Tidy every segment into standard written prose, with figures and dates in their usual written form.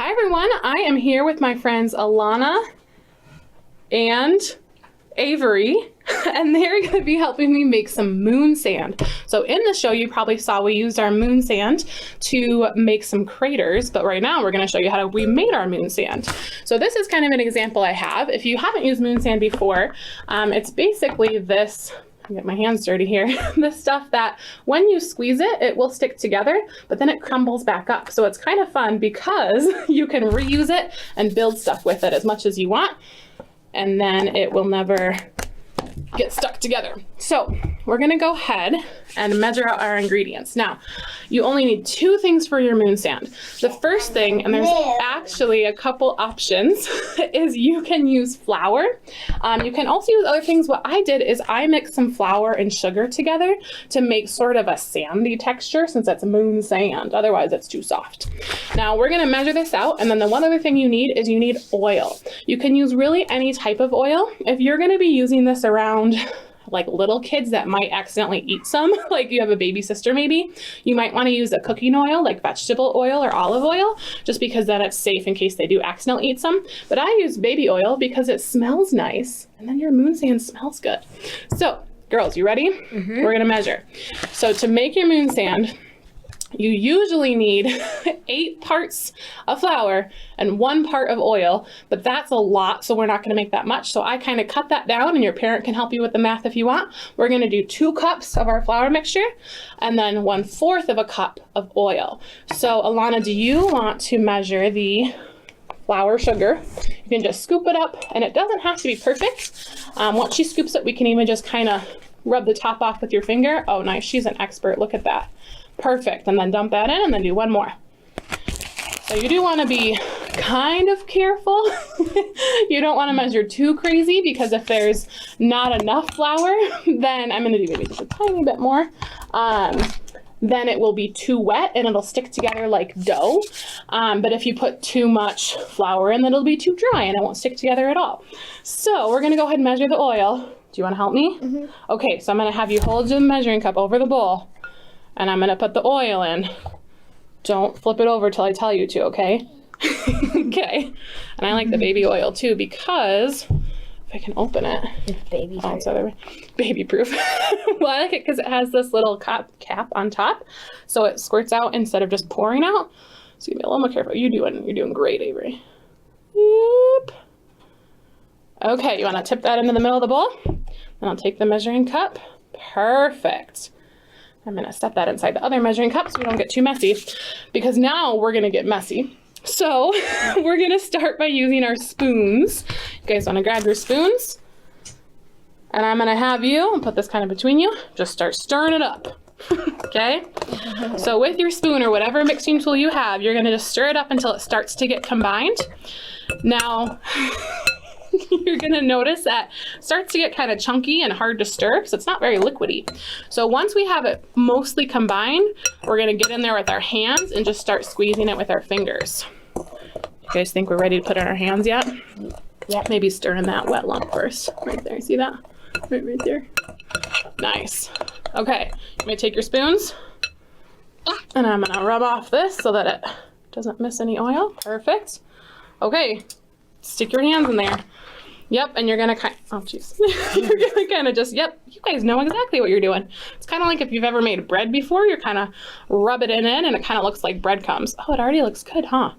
Hi everyone, I am here with my friends Alana and Avery, and they're going to be helping me make some moon sand. So in the show, you probably saw we used our moon sand to make some craters, but right now we're going to show you how we made our moon sand. So this is kind of an example I have. If you haven't used moon sand before, it's basically this, get my hands dirty here, this stuff that when you squeeze it, it will stick together, but then it crumbles back up. So it's kind of fun because you can reuse it and build stuff with it as much as you want, and then it will never get stuck together. So we're gonna go ahead and measure out our ingredients. Now, you only need two things for your moon sand. The first thing, and there's actually a couple options, is you can use flour. You can also use other things. What I did is I mixed some flour and sugar together to make sort of a sandy texture, since it's moon sand. Otherwise, it's too soft. Now, we're gonna measure this out, and then the one other thing you need is you need oil. You can use really any type of oil. If you're gonna be using this around like little kids that might accidentally eat some, like you have a baby sister maybe, you might want to use a cooking oil like vegetable oil or olive oil, just because then it's safe in case they do accidentally eat some. But I use baby oil because it smells nice, and then your moon sand smells good. So girls, you ready? We're gonna measure. So to make your moon sand, you usually need 8 parts of flour and 1 part of oil, but that's a lot, so we're not gonna make that much. So I kind of cut that down, and your parent can help you with the math if you want. We're gonna do 2 cups of our flour mixture and then 1/4 of a cup of oil. So Alana, do you want to measure the flour sugar? You can just scoop it up, and it doesn't have to be perfect. Once she scoops it, we can even just kind of rub the top off with your finger. Oh, nice, she's an expert, look at that. Perfect, and then dump that in, and then do 1 more. So you do want to be kind of careful. You don't want to measure too crazy, because if there's not enough flour, then I'm going to do maybe just a tiny bit more. Then it will be too wet and it'll stick together like dough. But if you put too much flour in, then it'll be too dry and it won't stick together at all. So we're going to go ahead and measure the oil. Do you want to help me? Okay, so I'm going to have you hold the measuring cup over the bowl, and I'm gonna put the oil in. Don't flip it over till I tell you to, okay? Okay. And I like the baby oil too, because if I can open it. It's baby proof. Oh, it's other way. Baby proof. Well, I like it because it has this little cap on top, so it squirts out instead of just pouring out. So you be a little more careful. You're doing great, Avery. Yep. Okay, you wanna tip that into the middle of the bowl? Then I'll take the measuring cup. Perfect. I'm gonna set that inside the other measuring cup so we don't get too messy, because now we're gonna get messy. So we're gonna start by using our spoons. You guys wanna grab your spoons? And I'm gonna have you, I'll put this kind of between you, just start stirring it up, okay? So with your spoon or whatever mixing tool you have, you're gonna just stir it up until it starts to get combined. Now, you're gonna notice that it starts to get kind of chunky and hard to stir because it's not very liquidy. So once we have it mostly combined, we're gonna get in there with our hands and just start squeezing it with our fingers. You guys think we're ready to put it in our hands yet? Yep. Maybe stir in that wet lump first. Right there, see that? Right there. Nice. Okay, you may take your spoons, and I'm gonna rub off this so that it doesn't miss any oil. Perfect. Okay, stick your hands in there. Yep, and you're gonna oh jeez. You're gonna kind of just, yep, you guys know exactly what you're doing. It's kind of like if you've ever made bread before, you're kind of rub it in and it kind of looks like breadcrumbs. Oh, it already looks good, huh?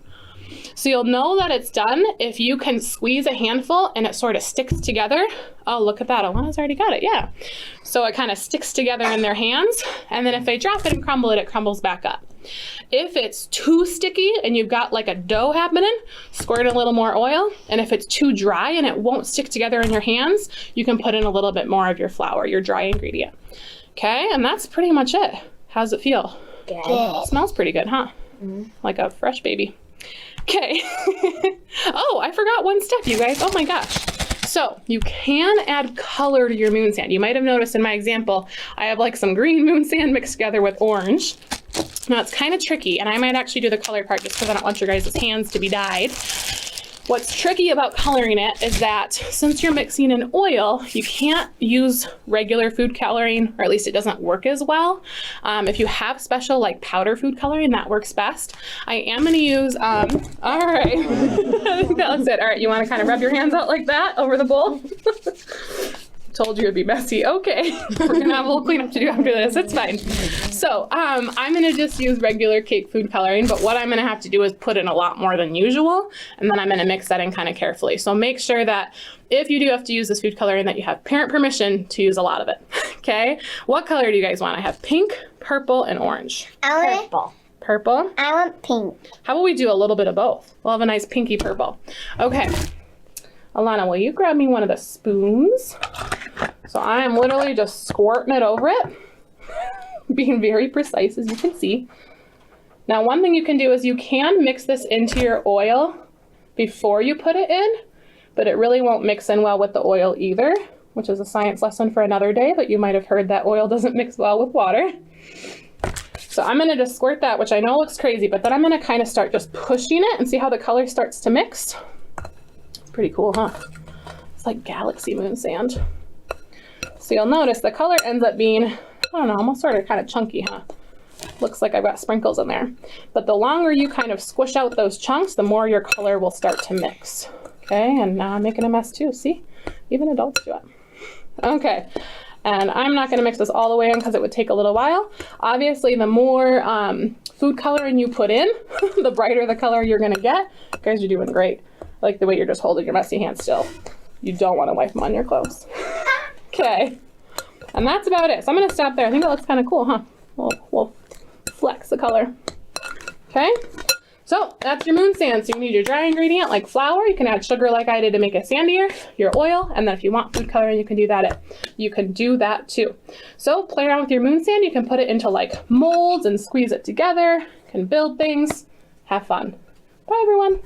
So you'll know that it's done if you can squeeze a handful and it sort of sticks together. Oh, look at that, Alana's already got it, yeah. So it kind of sticks together in their hands, and then if they drop it and crumble it, it crumbles back up. If it's too sticky and you've got like a dough happening, squirt in a little more oil. And if it's too dry and it won't stick together in your hands, you can put in a little bit more of your flour, your dry ingredient. Okay, and that's pretty much it. How's it feel? Good. It smells pretty good, huh? Like a fresh baby. Okay. Oh, I forgot one step, you guys. Oh my gosh. So you can add color to your moon sand. You might have noticed in my example, I have like some green moon sand mixed together with orange. Now it's kind of tricky, and I might actually do the color part just because I don't want your guys' hands to be dyed. What's tricky about coloring it is that since you're mixing in oil, you can't use regular food coloring, or at least it doesn't work as well. If you have special like powder food coloring, that works best. I am going to use, all right, I think that was it. All right, you want to kind of rub your hands out like that over the bowl? Told you it'd be messy. Okay, we're gonna have a little cleanup to do after this. It's fine. So I'm gonna just use regular cake food coloring, but what I'm gonna have to do is put in a lot more than usual, and then I'm gonna mix that in kind of carefully. So make sure that if you do have to use this food coloring, that you have parent permission to use a lot of it. Okay, what color do you guys want? I have pink, purple, and orange. I want purple. Purple? I want pink. How about we do a little bit of both? We'll have a nice pinky purple. Okay. Alana, will you grab me one of the spoons? So I am literally just squirting it over it, being very precise as you can see. Now one thing you can do is you can mix this into your oil before you put it in, but it really won't mix in well with the oil either, which is a science lesson for another day, but you might have heard that oil doesn't mix well with water. So I'm gonna just squirt that, which I know looks crazy, but then I'm gonna kind of start just pushing it and see how the color starts to mix. Pretty cool, huh? It's like galaxy moon sand. So you'll notice the color ends up being, I don't know, almost sort of kind of chunky, huh? Looks like I've got sprinkles in there. But the longer you kind of squish out those chunks, the more your color will start to mix. Okay, and now I'm making a mess too, see? Even adults do it. Okay, and I'm not gonna mix this all the way in because it would take a little while. Obviously, the more food coloring you put in, the brighter the color you're gonna get. You guys are doing great. I like the way you're just holding your messy hands still. You don't want to wipe them on your clothes. Okay, and that's about it. So I'm going to stop there. I think that looks kind of cool, huh? We'll flex the color. Okay, so that's your moon sand. So you need your dry ingredient like flour. You can add sugar like I did to make it sandier, your oil, and then if you want food coloring, you can do that too. So play around with your moon sand. You can put it into like molds and squeeze it together. You can build things. Have fun. Bye, everyone.